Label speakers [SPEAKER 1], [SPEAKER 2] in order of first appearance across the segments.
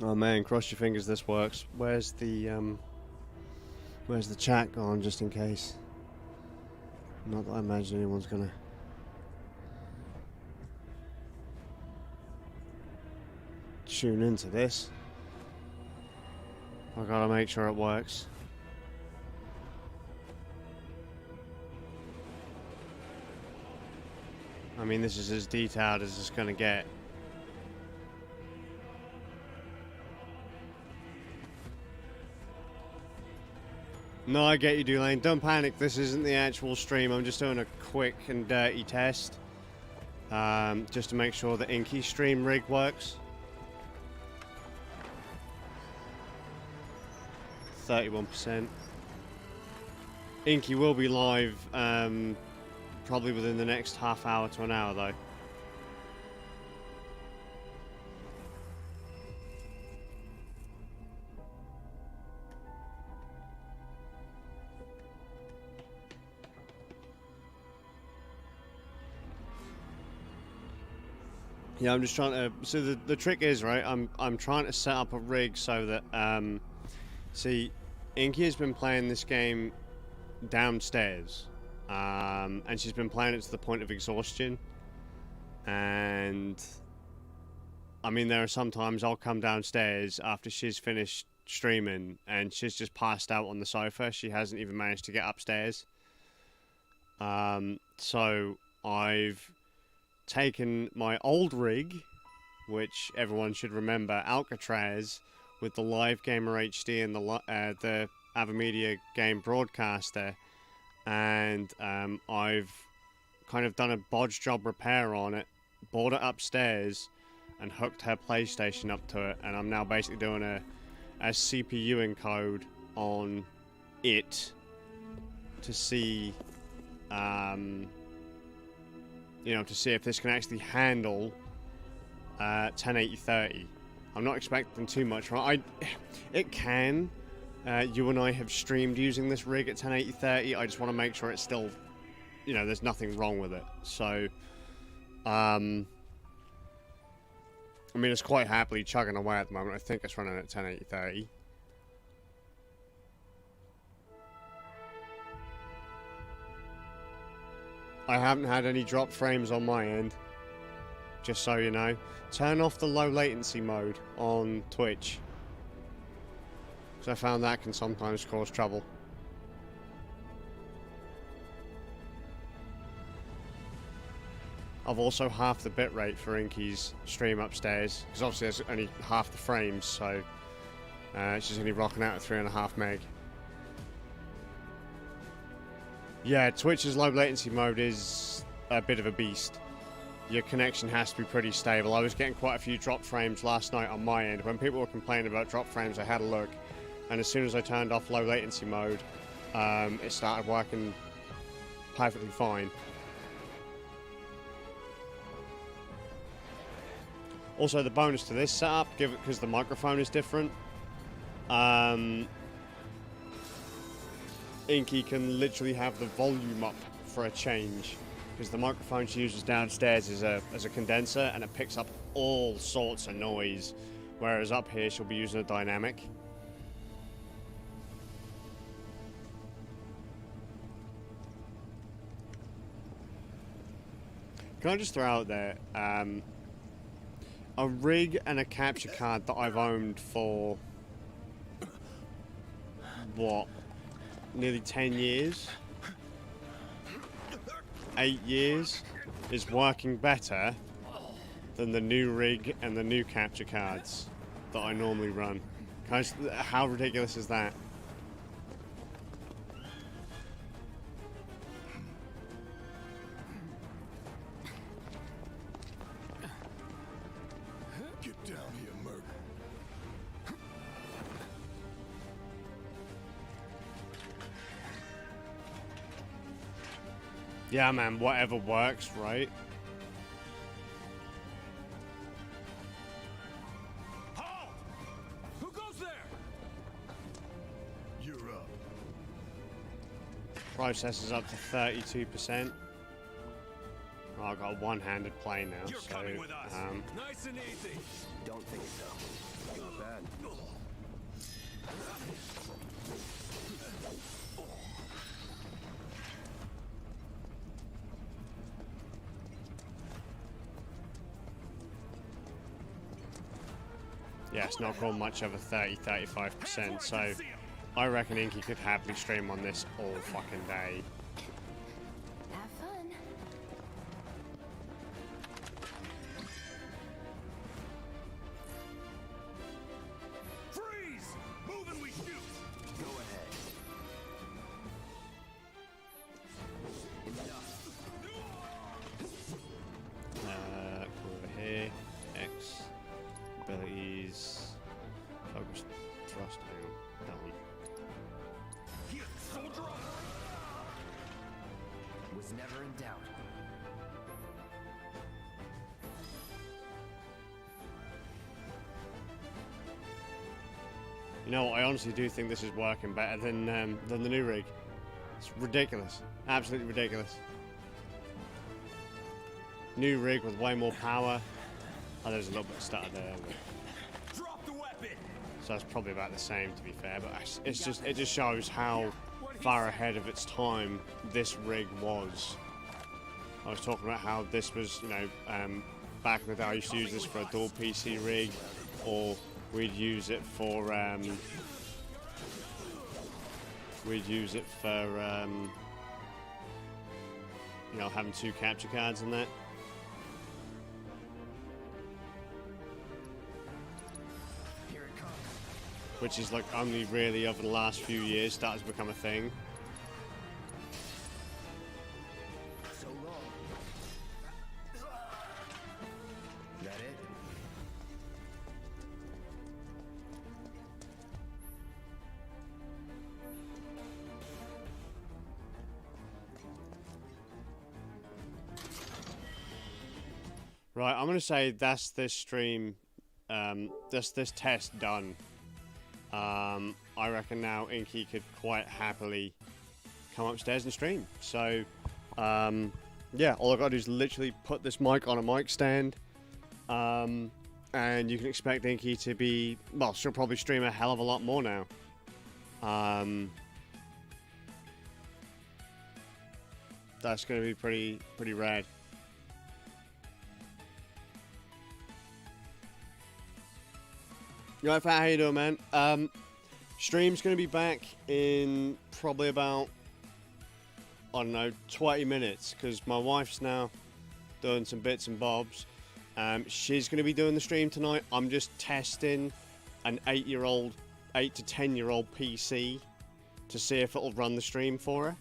[SPEAKER 1] Oh man, cross your fingers this works. Where's the chat gone, just in case? Not that I imagine anyone's gonna tune into this. I gotta make sure it works. I mean, this is as detailed as it's gonna get. No, I get you, Dulane. Don't panic. This isn't the actual stream. I'm just doing a quick and dirty test. Just to make sure the Inky stream rig works. 31%. Inky will be live probably within the next half hour to an hour, though. Yeah, I'm just trying to. So the trick is, right, I'm trying to set up a rig so that see, Inky has been playing this game downstairs, and she's been playing it to the point of exhaustion. And I mean, there are sometimes I'll come downstairs after she's finished streaming and she's just passed out on the sofa. She hasn't even managed to get upstairs. So I've taken my old rig, which everyone should remember, Alcatraz, with the Live Gamer HD and the AverMedia game broadcaster, and I've kind of done a bodge job repair on it, brought it upstairs, and hooked her PlayStation up to it, and I'm now basically doing a CPU encode on it to see you know, to see if this can actually handle 1080-30. I'm not expecting too much, right? It can. You and I have streamed using this rig at 1080-30. I just want to make sure it's still, you know, there's nothing wrong with it. So, I mean, it's quite happily chugging away at the moment. I think it's running at 1080-30. I haven't had any drop frames on my end, just so you know. Turn off the low latency mode on Twitch, because I found that can sometimes cause trouble. I've also halved the bitrate for Inky's stream upstairs, because obviously there's only half the frames, so she's only rocking out at 3.5 meg. Yeah, Twitch's low latency mode is a bit of a beast. Your connection has to be pretty stable. I was getting quite a few drop frames last night on my end. When people were complaining about drop frames, I had a look, and as soon as I turned off low latency mode, it started working perfectly fine. Also, the bonus to this setup, because the microphone is different, Inky can literally have the volume up for a change, because the microphone she uses downstairs is as a condenser, and it picks up all sorts of noise, whereas up here she'll be using a dynamic. Can I just throw out there, a rig and a capture card that I've owned for, what, nearly 10 years? 8 years is working better than the new rig and the new capture cards that I normally run. How ridiculous is that?
[SPEAKER 2] Get down here, Merc.
[SPEAKER 1] Yeah, man, whatever works, right?
[SPEAKER 2] Halt! Who goes there? You're up.
[SPEAKER 1] Processor's up to 32%. Oh, I've got a one-handed play now,
[SPEAKER 2] You're
[SPEAKER 1] so
[SPEAKER 2] coming with us. Nice and easy.
[SPEAKER 3] Don't think so.
[SPEAKER 2] Not bad.
[SPEAKER 3] man.
[SPEAKER 1] Yeah, it's not gone much over 30-35%, so I reckon Inky could happily stream on this all fucking day.
[SPEAKER 4] Have fun.
[SPEAKER 2] Freeze! Move and we shoot!
[SPEAKER 3] Go ahead. Enough.
[SPEAKER 1] Come over here. X. Abilities. Focus. Thrust. Hang on. That one.
[SPEAKER 2] Here, soldier on!
[SPEAKER 3] Was never in doubt.
[SPEAKER 1] You know, I honestly do think this is working better than the new rig. It's ridiculous. Absolutely ridiculous. New rig with way more power. Oh, there's a little bit of stutter there. But...
[SPEAKER 2] Drop the weapon!
[SPEAKER 1] So it's probably about the same, to be fair. But it just shows how far ahead of its time this rig was. I was talking about how this was, you know, back in the day I used to use this for a dual PC rig, or we'd use it for you know, having 2 capture cards and that.
[SPEAKER 3] Here it comes.
[SPEAKER 1] Which is like only really over the last few years started to become a thing.
[SPEAKER 3] So long. That it?
[SPEAKER 1] Right, I'm gonna say that's this stream, this test done. I reckon now Inky could quite happily come upstairs and stream. So, yeah, all I gotta do is literally put this mic on a mic stand, and you can expect Inky to be, well, she'll probably stream a hell of a lot more now. That's gonna be pretty rad. Right, Fat, how you doing, man? Stream's going to be back in probably about, I don't know, 20 minutes, because my wife's now doing some bits and bobs. She's going to be doing the stream tonight. I'm just testing an 8 to 10-year-old PC to see if it'll run the stream for her.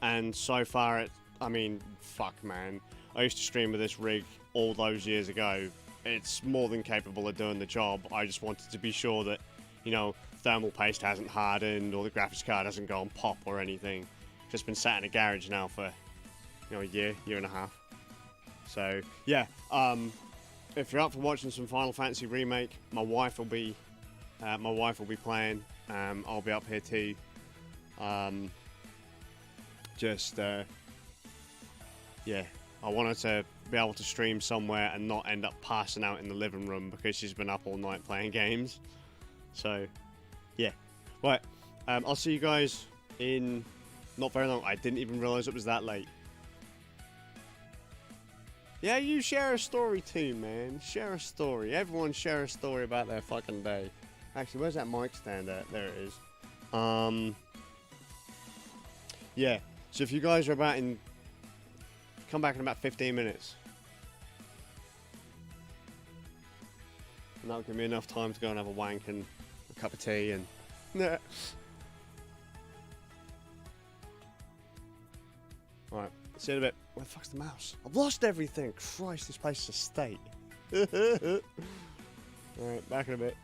[SPEAKER 1] And so far, I mean, fuck, man. I used to stream with this rig all those years ago. It's more than capable of doing the job. I just wanted to be sure that, you know, thermal paste hasn't hardened or the graphics card hasn't gone pop or anything. Just been sat in a garage now for, you know, a year and a half. So yeah, if you're up for watching some Final Fantasy Remake, my wife will be playing. I'll be up here too. Yeah, I want her to be able to stream somewhere and not end up passing out in the living room because she's been up all night playing games. So, yeah. Right, I'll see you guys in not very long. I didn't even realize it was that late. Yeah, you share a story too, man. Share a story. Everyone share a story about their fucking day. Actually, where's that mic stand at? There it is. Yeah, so if you guys are come back in about 15 minutes. And that'll give me enough time to go and have a wank and a cup of tea and... Nah. Alright, see you in a bit. Where the fuck's the mouse? I've lost everything! Christ, this place is a state. Alright, back in a bit.